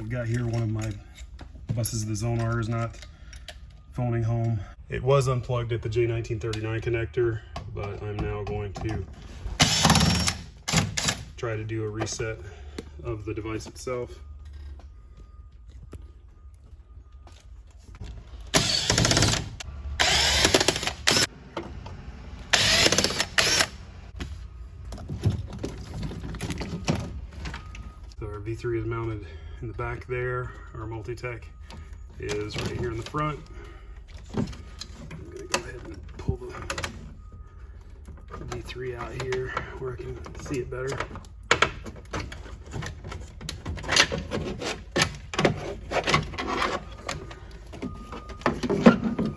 I've got here one of my buses, the ZONAR, is not phoning home. It was unplugged at the J1939 connector, but I'm now going to try to do a reset of the device itself. So our V3 is mounted in the back there. Our multi-tech is right here in the front. I'm gonna go ahead and pull the V3 out here where I can see it better.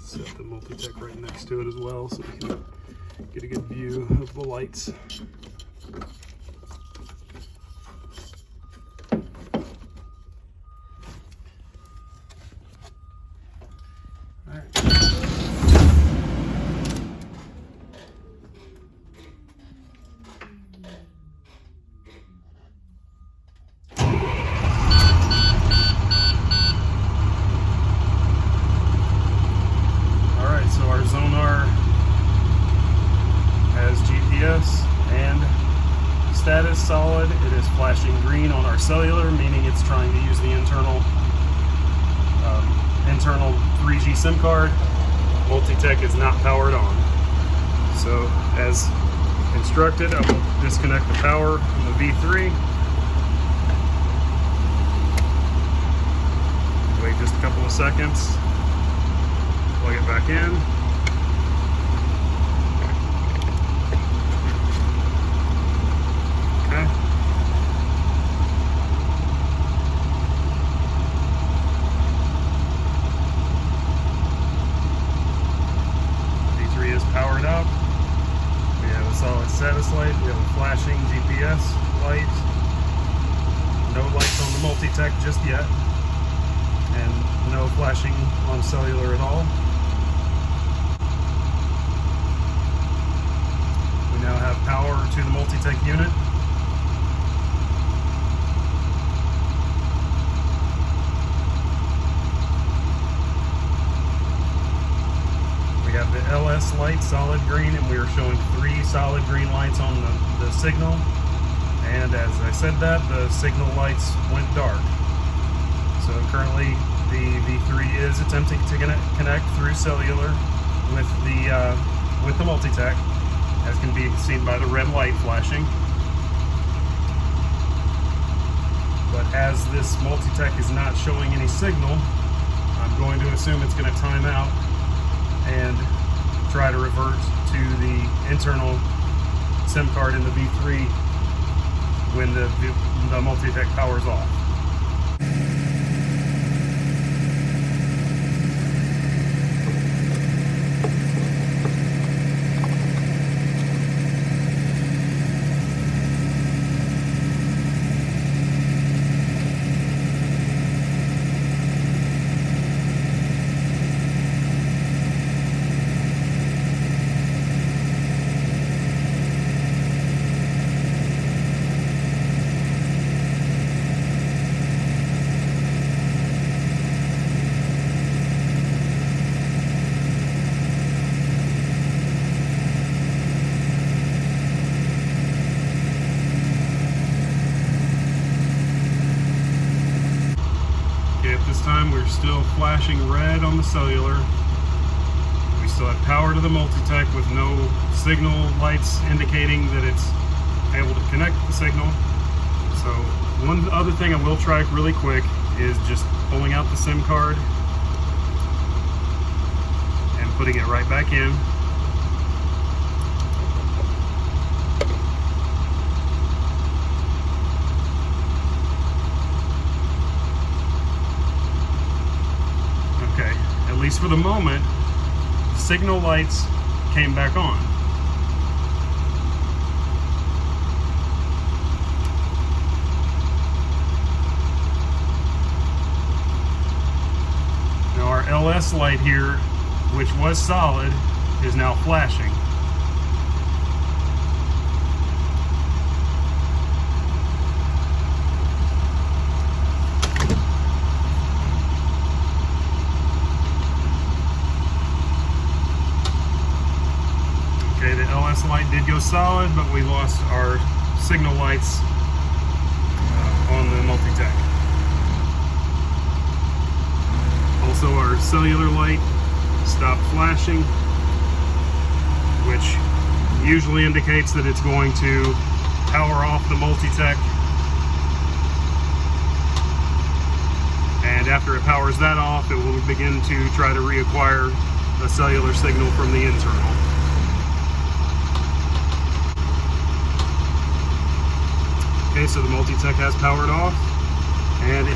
Set the multi-tech right next to it as well so we can get a good view of the lights. So our ZONAR has GPS and status solid. It is flashing green on our cellular, meaning it's trying to use the internal 3G SIM card. Multi-tech is not powered on. So as instructed, I will disconnect the power from the V3. Wait just a couple of seconds. Plug it back in. Okay. V3 is powered up. We have a solid status light. We have a flashing GPS light. No lights on the multi-tech just yet. And no flashing on cellular at all. We now have power to the multi-tech unit. We have the LS light solid green, and we are showing 3 solid green lights on the signal. And as I said that, the signal lights went dark. So currently the V3 is attempting to connect through cellular with the multi-tech, as can be seen by the red light flashing. But as this multi-tech is not showing any signal, I'm going to assume it's going to time out and try to revert to the internal SIM card in the V3 when the multi-tech powers off. At this time we're still flashing red on the cellular. We still have power to the multi-tech with no signal lights indicating that it's able to connect the signal. So one other thing I will try really quick is just pulling out the SIM card and putting it right back in. At least for the moment, signal lights came back on. Now our LS light here, which was solid, is now flashing. solid, but we lost our signal lights on the multi-tech. Also, our cellular light stopped flashing, which usually indicates that it's going to power off the multi-tech. And after it powers that off, it will begin to try to reacquire a cellular signal from the internal. Okay, so the multi-tech has powered off, and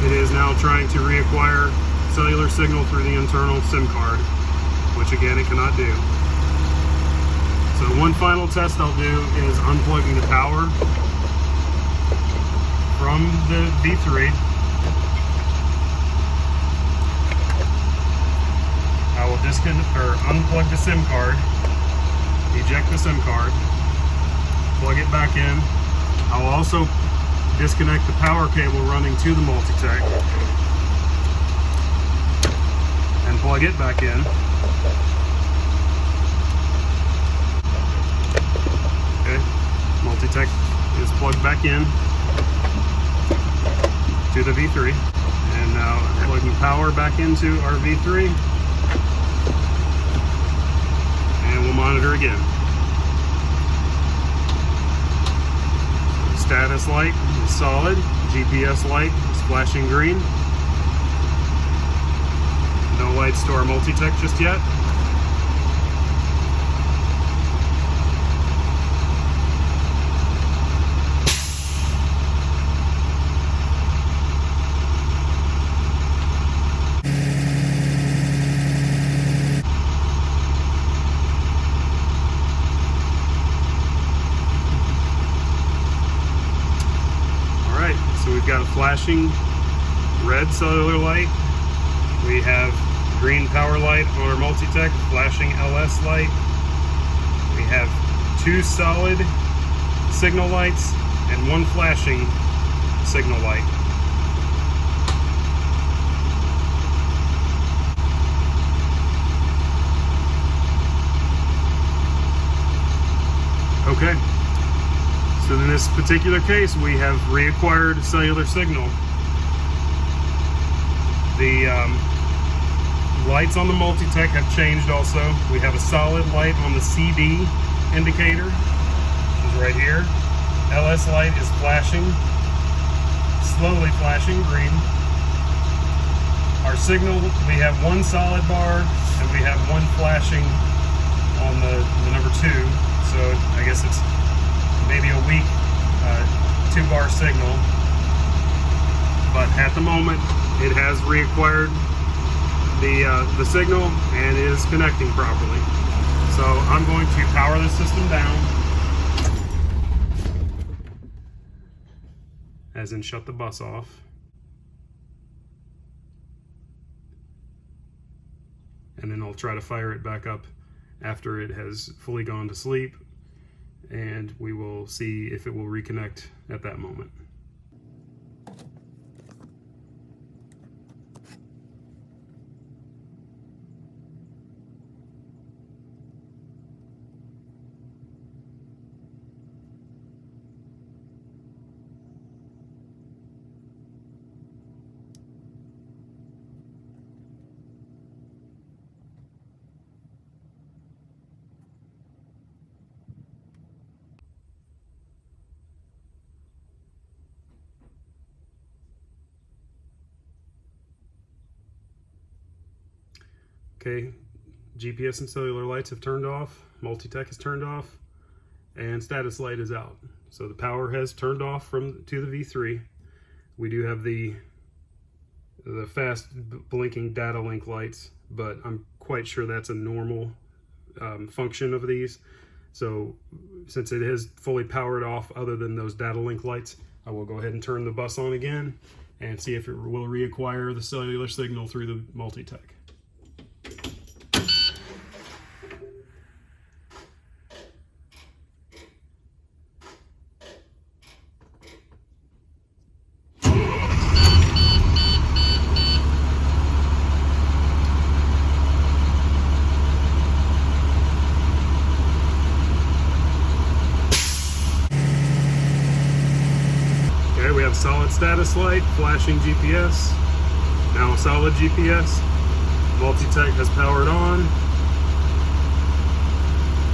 it is now trying to reacquire cellular signal through the internal SIM card, which again it cannot do. So one final test I'll do is unplugging the power from the V3. I will unplug the SIM card, eject the SIM card, plug it back in. I'll also disconnect the power cable running to the multi-tech and plug it back in. Okay, multi-tech is plugged back in to the V3, and now I'm plugging power back into our V3, and we'll monitor again. Status light is solid, GPS light is flashing green. No lights to our multi-tech just yet. So we've got a flashing red cellular light. We have green power light on our multi-tech, flashing LS light. We have 2 solid signal lights and 1 flashing signal light. Okay. So in this particular case, we have reacquired cellular signal. The lights on the multi-tech have changed also. We have a solid light on the CD indicator, which is right here. LS light is flashing, slowly flashing green. Our signal, we have 1 solid bar and we have 1 flashing on the number 2. So I guess it's maybe a weak 2-bar signal, but at the moment it has reacquired the signal and is connecting properly. So I'm going to power the system down, as in shut the bus off, and then I'll try to fire it back up after it has fully gone to sleep, and we will see if it will reconnect at that moment. Okay, GPS and cellular lights have turned off, multi-tech is turned off, and status light is out. So the power has turned off to the V3. We do have the fast blinking data link lights, but I'm quite sure that's a normal function of these. So since it is fully powered off other than those data link lights, I will go ahead and turn the bus on again and see if it will reacquire the cellular signal through the multi-tech. Okay, we have solid status light, flashing GPS, now solid GPS. Multi-tech has powered on.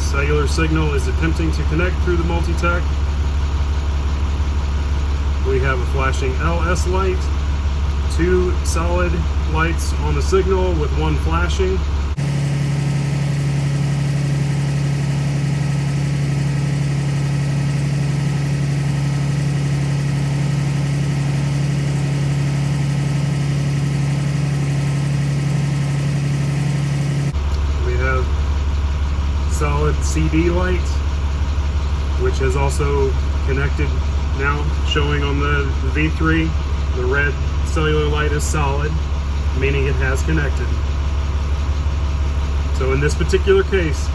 Cellular signal is attempting to connect through the multi-tech. We have a flashing LS light, 2 solid lights on the signal with 1 flashing. We have solid CD light, which is also connected now, showing on the V3. The red cellular light is solid, meaning it has connected. So in this particular case,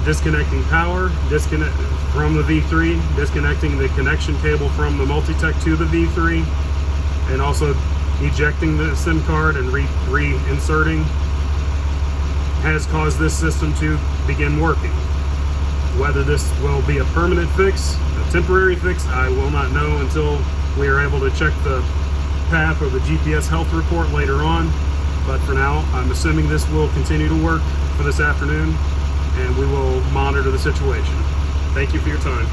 disconnecting power, disconnect from the V3, disconnecting the connection cable from the multi-tech to the V3, and also ejecting the SIM card and reinserting has caused this system to begin working. Whether this will be a permanent fix, a temporary fix, I will not know until we are able to check the path or the GPS health report later on. But for now, I'm assuming this will continue to work for this afternoon, and we will monitor the situation. Thank you for your time.